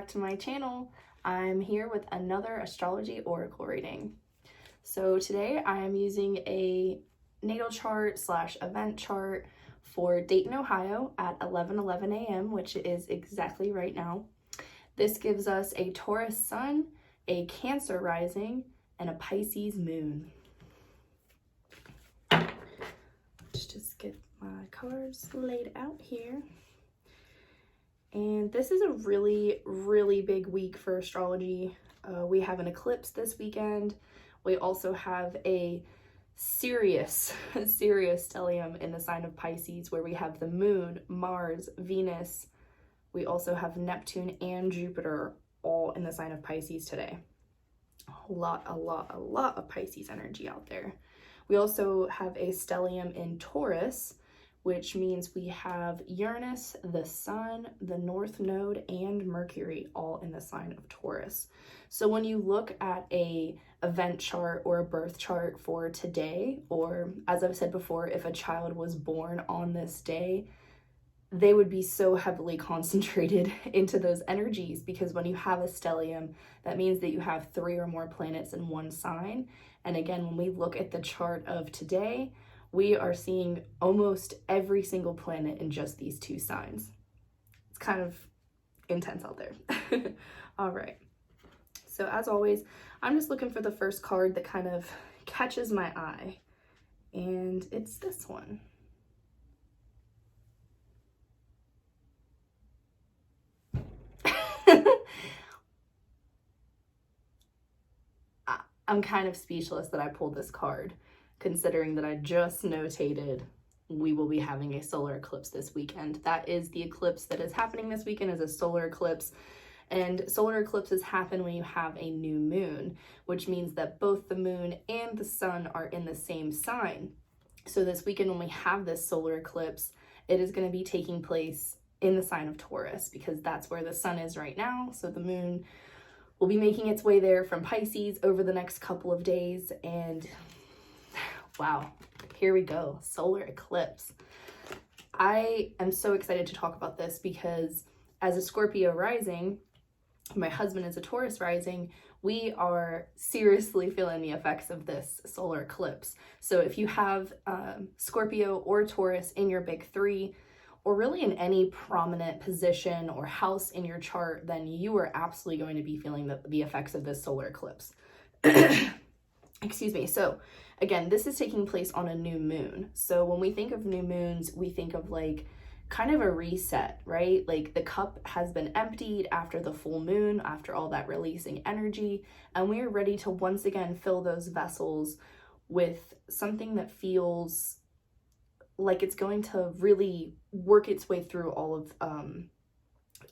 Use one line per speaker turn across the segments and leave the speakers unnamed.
back to my channel. I'm here with another astrology oracle reading. So today I am using a natal chart / event chart for Dayton, Ohio at 11:11 a.m., which is exactly right now. This gives us a Taurus sun, a Cancer rising, and a Pisces moon. Let's just get my cards laid out here. And this is a really, really big week for astrology. We have an eclipse this weekend. We also have a serious stellium in the sign of Pisces, where we have the moon, Mars, Venus. We also have Neptune and Jupiter all in the sign of Pisces today. A lot of Pisces energy out there. We also have a stellium in Taurus, which means we have Uranus, the Sun, the North Node, and Mercury all in the sign of Taurus. So when you look at a event chart or a birth chart for today, or as I've said before, if a child was born on this day, they would be so heavily concentrated into those energies, because when you have a stellium, that means that you have 3 or more planets in one sign. And again, when we look at the chart of today, we are seeing almost every single planet in just these 2 signs. It's kind of intense out there. All right. So as always, I'm just looking for the first card that kind of catches my eye. And it's this one. I'm kind of speechless that I pulled this card, considering that I just notated we will be having a solar eclipse this weekend. That is the eclipse that is happening this weekend, is a solar eclipse. And solar eclipses happen when you have a new moon, which means that both the moon and the sun are in the same sign. So this weekend when we have this solar eclipse, it is going to be taking place in the sign of Taurus, because that's where the sun is right now. So the moon will be making its way there from Pisces over the next couple of days. And wow, here we go, solar eclipse. I am so excited to talk about this because as a Scorpio rising, my husband is a Taurus rising, we are seriously feeling the effects of this solar eclipse. So if you have Scorpio or Taurus in your big 3, or really in any prominent position or house in your chart, then you are absolutely going to be feeling the effects of this solar eclipse. Excuse me. So again, this is taking place on a new moon. So when we think of new moons, we think of like kind of a reset, right? Like the cup has been emptied after the full moon, after all that releasing energy, and we are ready to once again fill those vessels with something that feels like it's going to really work its way through all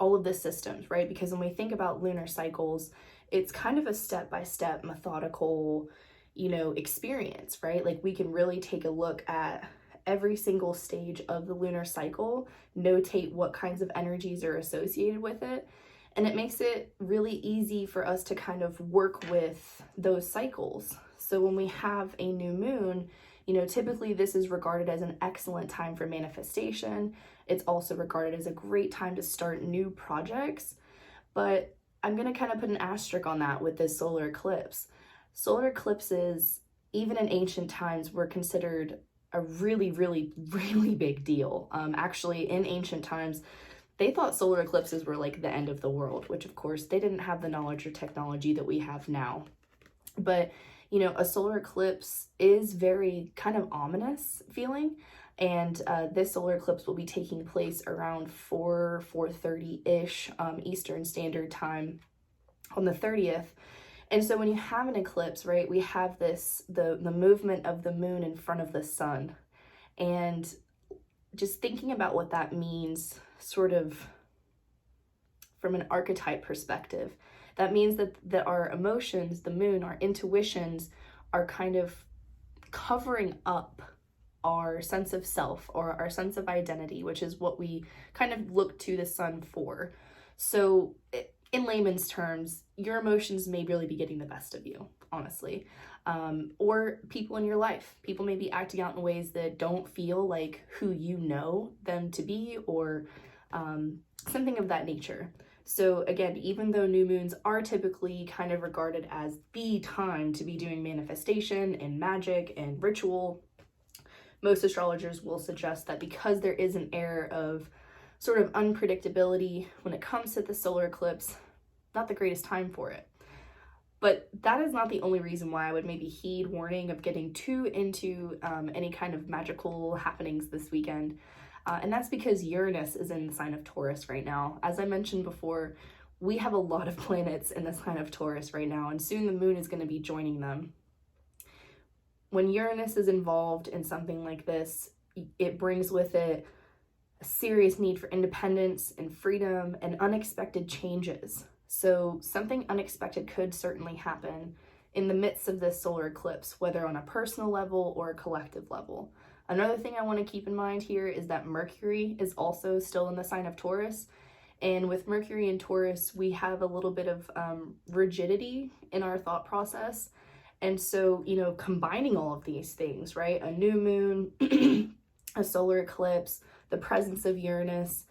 of the systems, right? Because when we think about lunar cycles, it's kind of a step-by-step methodical, experience, right? Like we can really take a look at every single stage of the lunar cycle, notate what kinds of energies are associated with it, and it makes it really easy for us to kind of work with those cycles. So when we have a new moon, typically this is regarded as an excellent time for manifestation. It's also regarded as a great time to start new projects. But I'm going to kind of put an asterisk on that with this solar eclipse. Solar eclipses, even in ancient times, were considered a really big deal. Actually, in ancient times, they thought solar eclipses were like the end of the world, which of course they didn't have the knowledge or technology that we have now. But a solar eclipse is very kind of ominous feeling. And this solar eclipse will be taking place around 4:30-ish Eastern Standard Time on the 30th. And so when you have an eclipse, right, we have the movement of the moon in front of the sun. And just thinking about what that means sort of from an archetype perspective, that means that our emotions, the moon, our intuitions are kind of covering up our sense of self or our sense of identity, which is what we kind of look to the sun for. So in layman's terms, your emotions may really be getting the best of you, honestly. Or people in your life. People may be acting out in ways that don't feel like who you know them to be, or something of that nature. So again, even though new moons are typically kind of regarded as the time to be doing manifestation and magic and ritual, most astrologers will suggest that because there is an air of sort of unpredictability when it comes to the solar eclipse, not the greatest time for it. But that is not the only reason why I would maybe heed warning of getting too into any kind of magical happenings this weekend. And that's because Uranus is in the sign of Taurus right now. As I mentioned before, we have a lot of planets in the sign of Taurus right now, and soon the moon is going to be joining them. When Uranus is involved in something like this, it brings with it a serious need for independence and freedom and unexpected changes. So something unexpected could certainly happen in the midst of this solar eclipse, whether on a personal level or a collective level. Another thing I want to keep in mind here is that Mercury is also still in the sign of Taurus. And with Mercury in Taurus, we have a little bit of rigidity in our thought process. And so, combining all of these things, right? A new moon, a solar eclipse, the presence of Uranus,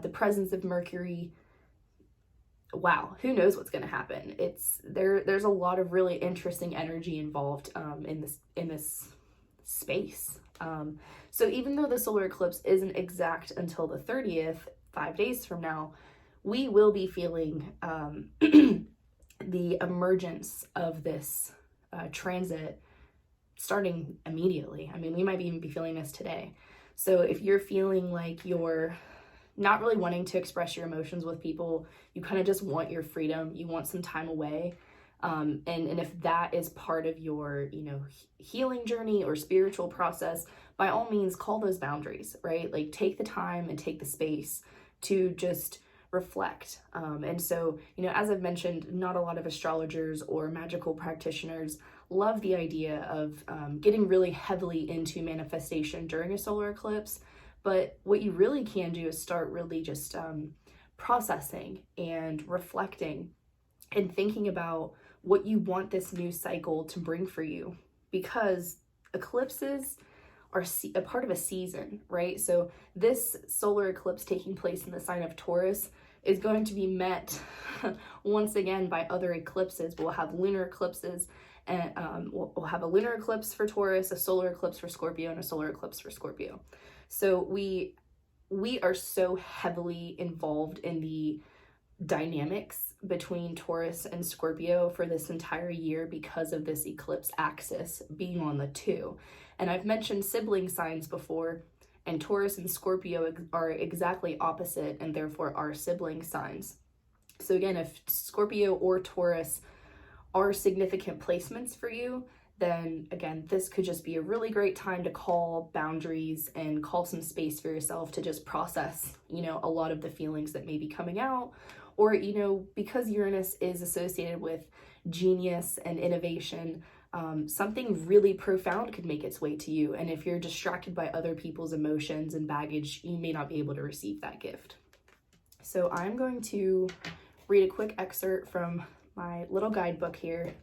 the presence of Mercury. Wow, who knows what's going to happen? There's a lot of really interesting energy involved in this space. So even though the solar eclipse isn't exact until the 30th, 5 days from now, we will be feeling the emergence of this transit starting immediately. I mean, we might even be feeling this today. So if you're feeling like you're not really wanting to express your emotions with people, you kind of just want your freedom, you want some time away, and if that is part of your healing journey or spiritual process, by all means call those boundaries, right? Like take the time and take the space to just reflect. And so, as I've mentioned, not a lot of astrologers or magical practitioners love the idea of getting really heavily into manifestation during a solar eclipse. But what you really can do is start really just processing and reflecting and thinking about what you want this new cycle to bring for you, because eclipses are a part of a season, right? So this solar eclipse taking place in the sign of Taurus is going to be met once again by other eclipses. We'll have lunar eclipses, and we'll have a lunar eclipse for Taurus, a solar eclipse for Scorpio, and a solar eclipse for Scorpio. So we are so heavily involved in the dynamics between Taurus and Scorpio for this entire year because of this eclipse axis being on the 2. And I've mentioned sibling signs before, and Taurus and Scorpio are exactly opposite and therefore are sibling signs. So again, if Scorpio or Taurus are significant placements for you, then again, this could just be a really great time to call boundaries and call some space for yourself to just process, a lot of the feelings that may be coming out. Or, because Uranus is associated with genius and innovation, something really profound could make its way to you. And if you're distracted by other people's emotions and baggage, you may not be able to receive that gift. So I'm going to read a quick excerpt from my little guidebook here.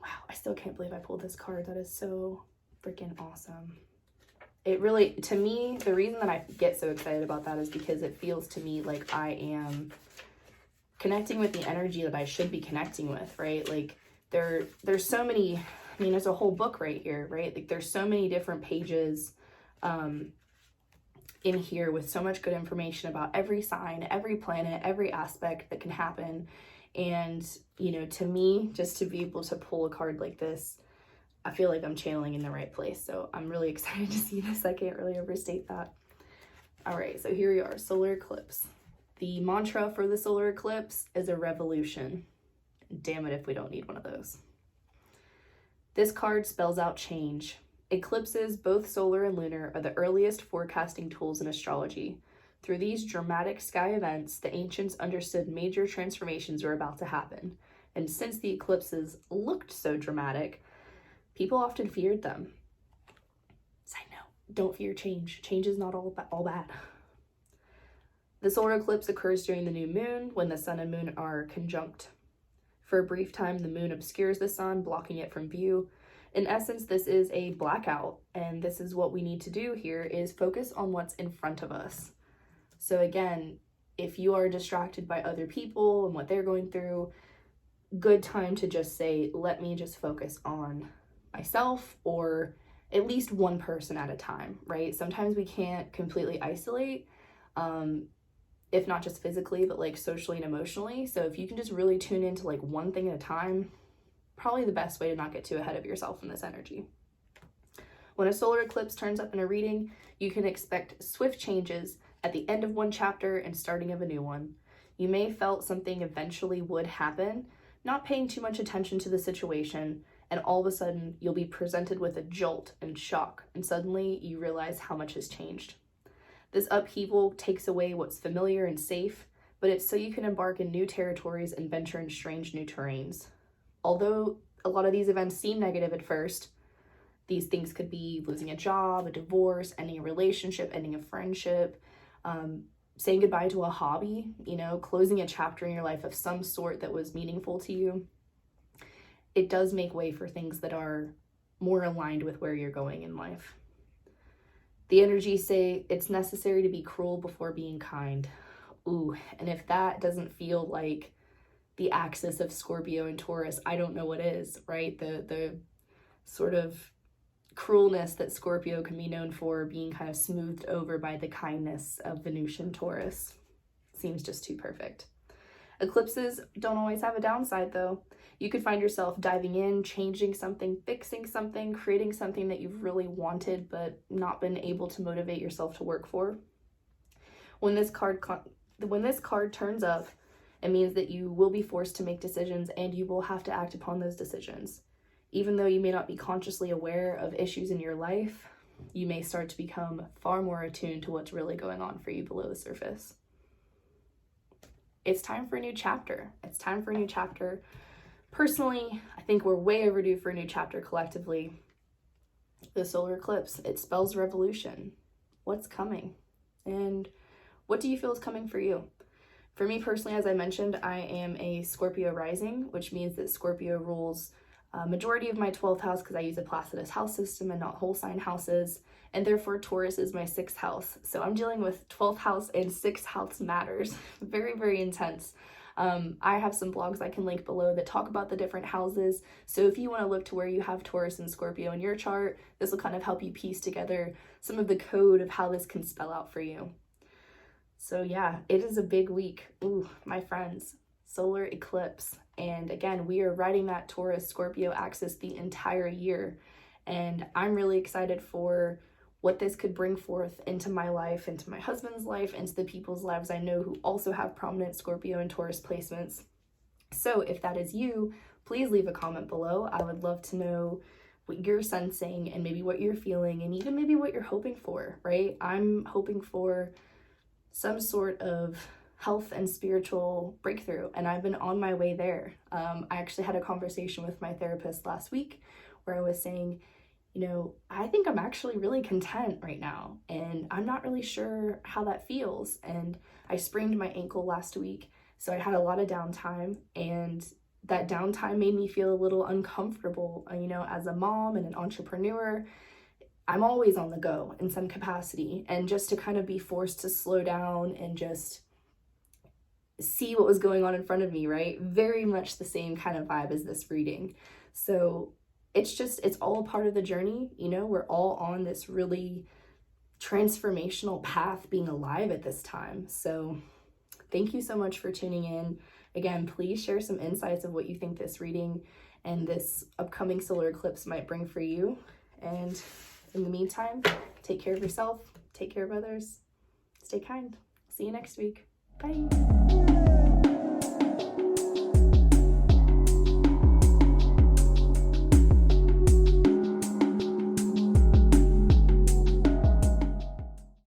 Wow, I still can't believe I pulled this card. That is so freaking awesome. It really, to me, the reason that I get so excited about that is because it feels to me like I am connecting with the energy that I should be connecting with, right? Like there's so many, there's a whole book right here, right? Like there's so many different pages in here with so much good information about every sign, every planet, every aspect that can happen. And, to me, just to be able to pull a card like this, I feel like I'm channeling in the right place. So I'm really excited to see this. I can't really overstate that. All right, so here we are, solar eclipse. The mantra for the solar eclipse is a revolution. Damn it if we don't need one of those. This card spells out change. Eclipses, both solar and lunar, are the earliest forecasting tools in astrology. Through these dramatic sky events, the ancients understood major transformations were about to happen. And since the eclipses looked so dramatic, people often feared them. Side note, don't fear change. Change is not all bad. The solar eclipse occurs during the new moon when the sun and moon are conjunct. For a brief time, the moon obscures the sun, blocking it from view. In essence, this is a blackout, and this is what we need to do here is focus on what's in front of us. So again, if you are distracted by other people and what they're going through, good time to just say, let me just focus on myself, or at least one person at a time, right? Sometimes we can't completely isolate, if not just physically, but like socially and emotionally. So if you can just really tune into like one thing at a time, probably the best way to not get too ahead of yourself in this energy. When a solar eclipse turns up in a reading, you can expect swift changes at the end of one chapter and starting of a new one. You may felt something eventually would happen, not paying too much attention to the situation, and all of a sudden you'll be presented with a jolt and shock, and suddenly you realize how much has changed. This upheaval takes away what's familiar and safe, but it's so you can embark in new territories and venture in strange new terrains. Although a lot of these events seem negative at first, these things could be losing a job, a divorce, ending a relationship, ending a friendship, saying goodbye to a hobby, closing a chapter in your life of some sort that was meaningful to you. It does make way for things that are more aligned with where you're going in life. The energies say it's necessary to be cruel before being kind. Ooh, and if that doesn't feel like the axis of Scorpio and Taurus, I don't know what is, right? The sort of cruelness that Scorpio can be known for being kind of smoothed over by the kindness of Venusian Taurus. Seems just too perfect. Eclipses don't always have a downside though. You could find yourself diving in, changing something, fixing something, creating something that you've really wanted but not been able to motivate yourself to work for. When this card turns up, it means that you will be forced to make decisions and you will have to act upon those decisions. Even though you may not be consciously aware of issues in your life, you may start to become far more attuned to what's really going on for you below the surface. It's time for a new chapter. It's time for a new chapter. Personally, I think we're way overdue for a new chapter collectively. The solar eclipse, it spells revolution. What's coming? And what do you feel is coming for you? For me personally, as I mentioned, I am a Scorpio rising, which means that Scorpio rules majority of my 12th house because I use a Placidus house system and not whole sign houses, and therefore Taurus is my 6th house. So I'm dealing with 12th house and 6th house matters. Very, very intense. I have some blogs I can link below that talk about the different houses. So if you want to look to where you have Taurus and Scorpio in your chart, this will kind of help you piece together some of the code of how this can spell out for you. So yeah, it is a big week. Ooh, my friends, solar eclipse. And again, we are riding that Taurus Scorpio axis the entire year. And I'm really excited for what this could bring forth into my life, into my husband's life, into the people's lives I know who also have prominent Scorpio and Taurus placements. So if that is you, please leave a comment below. I would love to know what you're sensing and maybe what you're feeling and even maybe what you're hoping for, right? I'm hoping for some sort of health and spiritual breakthrough, and I've been on my way there. I actually had a conversation with my therapist last week where I was saying, I think I'm actually really content right now, and I'm not really sure how that feels. And I sprained my ankle last week, so I had a lot of downtime, and that downtime made me feel a little uncomfortable. As a mom and an entrepreneur, I'm always on the go in some capacity, and just to kind of be forced to slow down and just see what was going on in front of me, right? Very much the same kind of vibe as this reading. So it's all a part of the journey. We're all on this really transformational path being alive at this time. So thank you so much for tuning in. Again, please share some insights of what you think this reading and this upcoming solar eclipse might bring for you. And in the meantime, take care of yourself, take care of others, stay kind. See you next week. Bye.